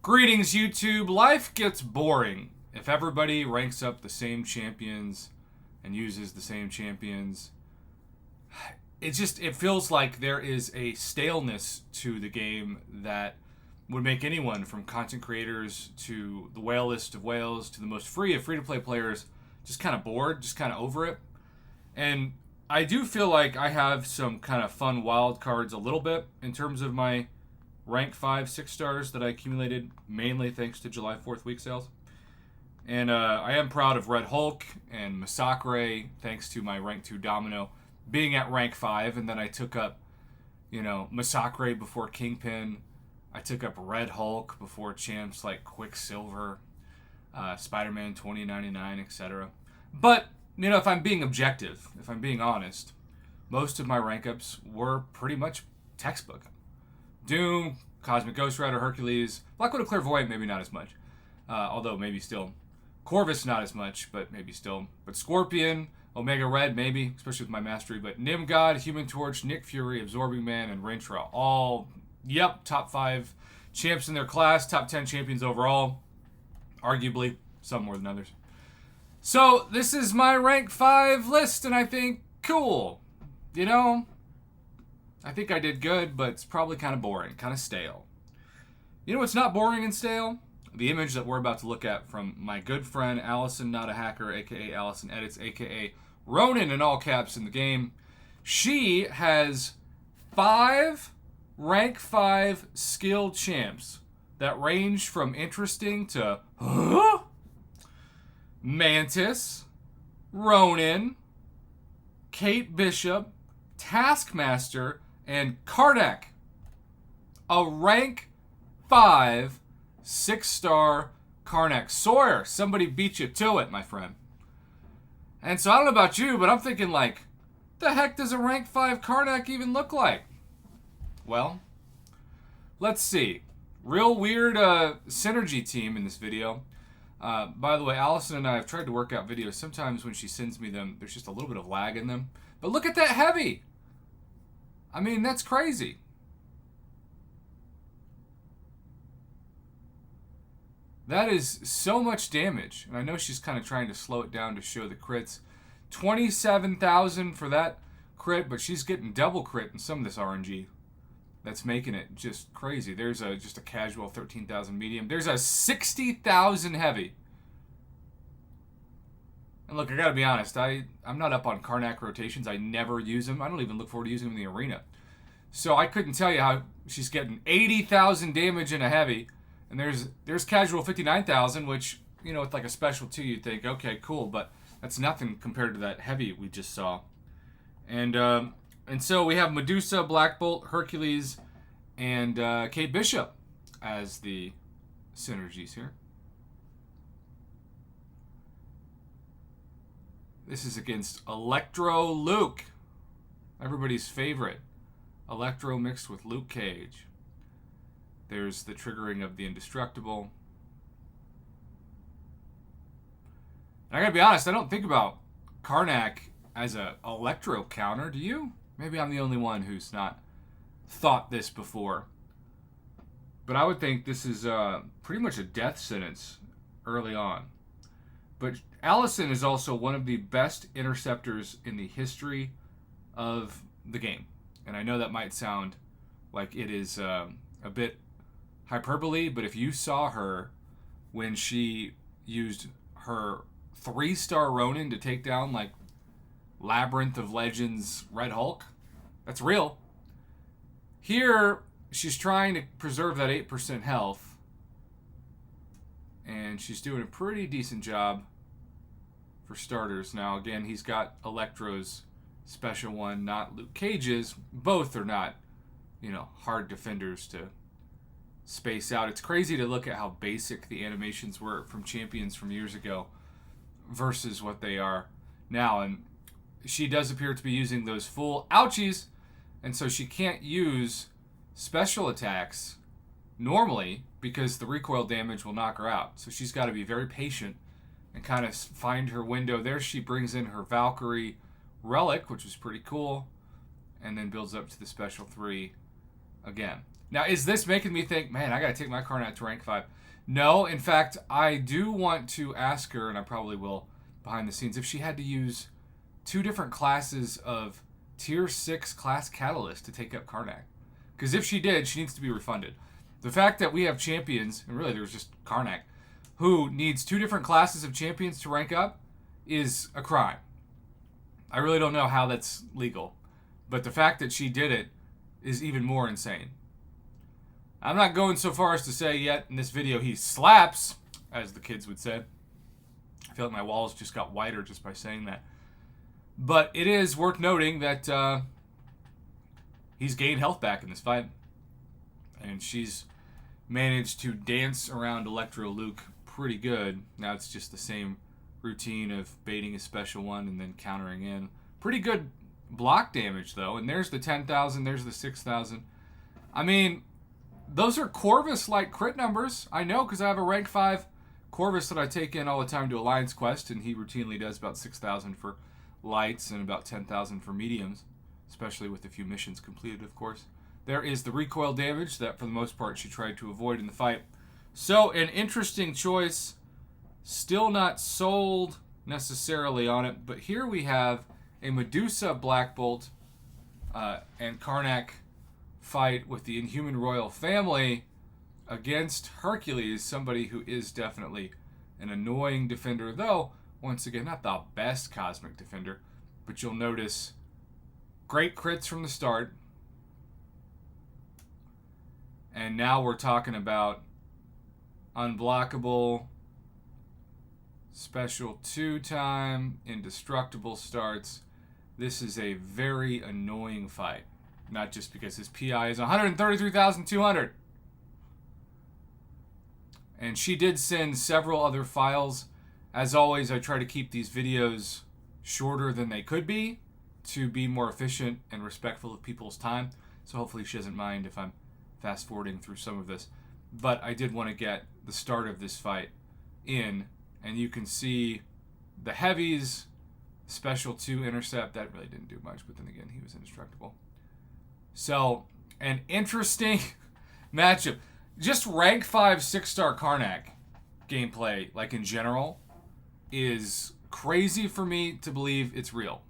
Greetings, YouTube. Life gets boring if everybody ranks up the same champions and uses the same champions. It feels like there is a staleness to the game that would make anyone from content creators to the whale list of whales to the most free of free-to-play players just kind of bored, just kind of over it. And I do feel like I have some kind of fun wild cards a little bit in terms of my rank 5 6 stars that I accumulated mainly thanks to July 4th week sales. And I am proud of Red Hulk and Massacre thanks to my rank 2 Domino being at rank 5, and then I took up, Massacre before Kingpin. I took up Red Hulk before champs like Quicksilver, Spider-Man 2099, etc. But, if I'm being objective, if I'm being honest, most of my rank ups were pretty much textbook. Doom, Cosmic Ghost Rider, Hercules, Black Widow, Clairvoyant, maybe not as much. Although maybe still. Corvus, not as much, but maybe still. But Scorpion, Omega Red, maybe, especially with my mastery. But Nimgod, Human Torch, Nick Fury, Absorbing Man, and Rintra, all, top 5 champs in their class, top 10 champions overall. Arguably, some more than others. So, this is my rank 5 list, and I think, cool. I think I did good, but it's probably kind of boring, kind of stale. You know what's not boring and stale? The image that we're about to look at from my good friend Allison Not a Hacker, aka Allison Edits, aka Ronin in all caps in the game. She has 5 rank 5 skilled champs that range from interesting to Mantis, Ronin, Kate Bishop, Taskmaster, and Karnak. A rank 5 6-star Karnak. Sawyer, somebody beat you to it, my friend. And so I don't know about you, but I'm thinking the heck does a rank 5 Karnak even look like? Well, let's see. Real weird synergy team in this video. By the way, Allison and I have tried to work out videos. Sometimes when she sends me them, there's just a little bit of lag in them. But look at that heavy. I mean, that's crazy. That is so much damage. And I know she's kind of trying to slow it down to show the crits. 27,000 for that crit, but she's getting double crit in some of this RNG. That's making it just crazy. There's just a casual 13,000 medium. There's a 60,000 heavy. And look, I gotta be honest, I'm not up on Karnak rotations. I never use them. I don't even look forward to using them in the arena. So I couldn't tell you how she's getting 80,000 damage in a heavy. And there's casual 59,000, which, with like a special 2, you'd think, okay, cool. But that's nothing compared to that heavy we just saw. And so we have Medusa, Black Bolt, Hercules, and Kate Bishop as the synergies here. This is against Electro Luke, everybody's favorite. Electro mixed with Luke Cage. There's the triggering of the indestructible. And I gotta be honest, I don't think about Karnak as a Electro counter, do you? Maybe I'm the only one who's not thought this before. But I would think this is pretty much a death sentence early on. But Allison is also one of the best interceptors in the history of the game. And I know that might sound like it is a bit hyperbole, but if you saw her when she used her 3-star Ronin to take down Labyrinth of Legends Red Hulk, that's real. Here, she's trying to preserve that 8% health. And she's doing a pretty decent job for starters. Now, again, he's got Electro's special one, not Luke Cage's. Both are not, hard defenders to space out. It's crazy to look at how basic the animations were from champions from years ago versus what they are now. And she does appear to be using those full ouchies, and so she can't use special attacks normally because the recoil damage will knock her out. So she's got to be very patient and kind of find her window. There she brings in her Valkyrie Relic, which is pretty cool, and then builds up to the special 3 again. Now, is this making me think, man, I got to take my Karnak to rank 5? No, in fact, I do want to ask her, and I probably will behind the scenes, if she had to use 2 different classes of Tier 6 class Catalyst to take up Karnak. Because if she did, she needs to be refunded. The fact that we have champions, and really there's just Karnak, who needs 2 different classes of champions to rank up is a crime. I really don't know how that's legal. But the fact that she did it is even more insane. I'm not going so far as to say yet in this video he slaps, as the kids would say. I feel like my walls just got whiter just by saying that. But it is worth noting that he's gained health back in this fight. And she's managed to dance around Electro Luke pretty good. Now it's just the same routine of baiting a special one and then countering in. Pretty good block damage, though. And there's the 10,000, there's the 6,000. I mean, those are Corvus-like crit numbers. I know because I have a rank 5 Corvus that I take in all the time to Alliance Quest, and he routinely does about 6,000 for lights and about 10,000 for mediums, especially with a few missions completed, of course. There is the recoil damage that, for the most part, she tried to avoid in the fight. So, an interesting choice. Still not sold necessarily on it, but here we have a Medusa Black Bolt and Karnak fight with the Inhuman Royal Family against Hercules, somebody who is definitely an annoying defender, though, once again, not the best Cosmic Defender, but you'll notice great crits from the start. And now we're talking about unblockable, special 2 time, indestructible starts. This is a very annoying fight. Not just because his PI is 133,200. And she did send several other files. As always, I try to keep these videos shorter than they could be to be more efficient and respectful of people's time. So hopefully she doesn't mind if I'm fast forwarding through some of this. But I did want to get the start of this fight in. And you can see the heavies, special 2 intercept. That really didn't do much, but then again, he was indestructible. So, an interesting matchup. Just rank 5 6-star Karnak gameplay, like in general, is crazy for me to believe it's real.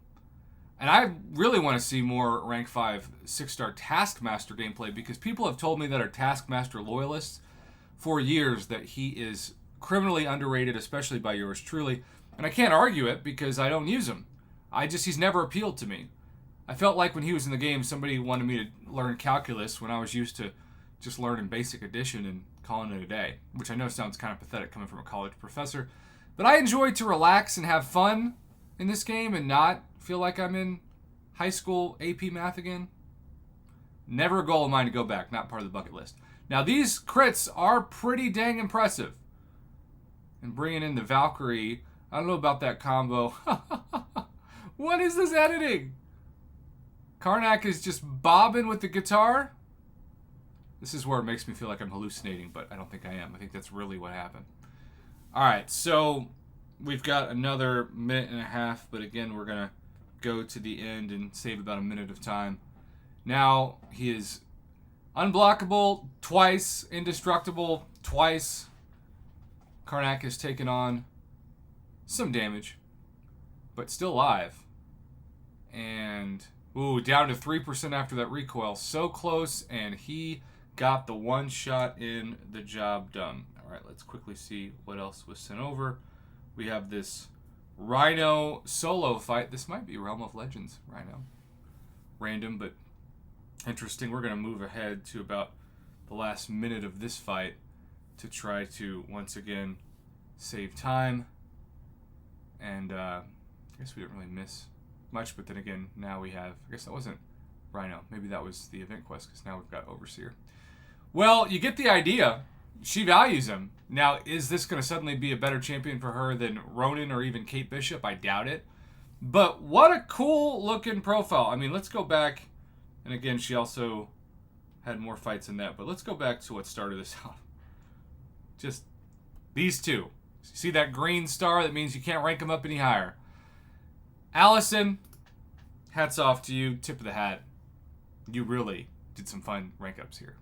And I really want to see more rank 5 6-star Taskmaster gameplay, because people have told me that are Taskmaster loyalists for years that he is criminally underrated, especially by yours truly. And I can't argue it because I don't use him. He's never appealed to me. I felt like when he was in the game, somebody wanted me to learn calculus when I was used to just learning basic addition and calling it a day, which I know sounds kind of pathetic coming from a college professor. But I enjoy to relax and have fun in this game and not feel like I'm in high school AP math again. Never a goal of mine to go back, not part of the bucket list. Now, these crits are pretty dang impressive. And bringing in the Valkyrie, I don't know about that combo. What is this editing? Karnak is just bobbing with the guitar. This is where it makes me feel like I'm hallucinating, but I don't think I am. I think that's really what happened. All right, so we've got another minute and a half, but again, we're going to go to the end and save about a minute of time. Now, he is unblockable twice, indestructible twice. Karnak has taken on some damage, but still alive. And, ooh, down to 3% after that recoil. So close, and he got the one shot in, the job done. All right, let's quickly see what else was sent over. We have this Rhino solo fight. This might be Realm of Legends Rhino. Random, but interesting. We're going to move ahead to about the last minute of this fight to try to, once again, save time. And I guess we didn't really miss much, but then again, now we have, I guess that wasn't Rhino. Maybe that was the event quest, because now we've got Overseer. Well, you get the idea. She values him. Now, is this going to suddenly be a better champion for her than Ronan or even Kate Bishop? I doubt it. But what a cool looking profile. I mean, let's go back. And again, she also had more fights than that. But let's go back to what started this out. Just these two. See that green star? That means you can't rank them up any higher. Allison, hats off to you. Tip of the hat. You really did some fun rank ups here.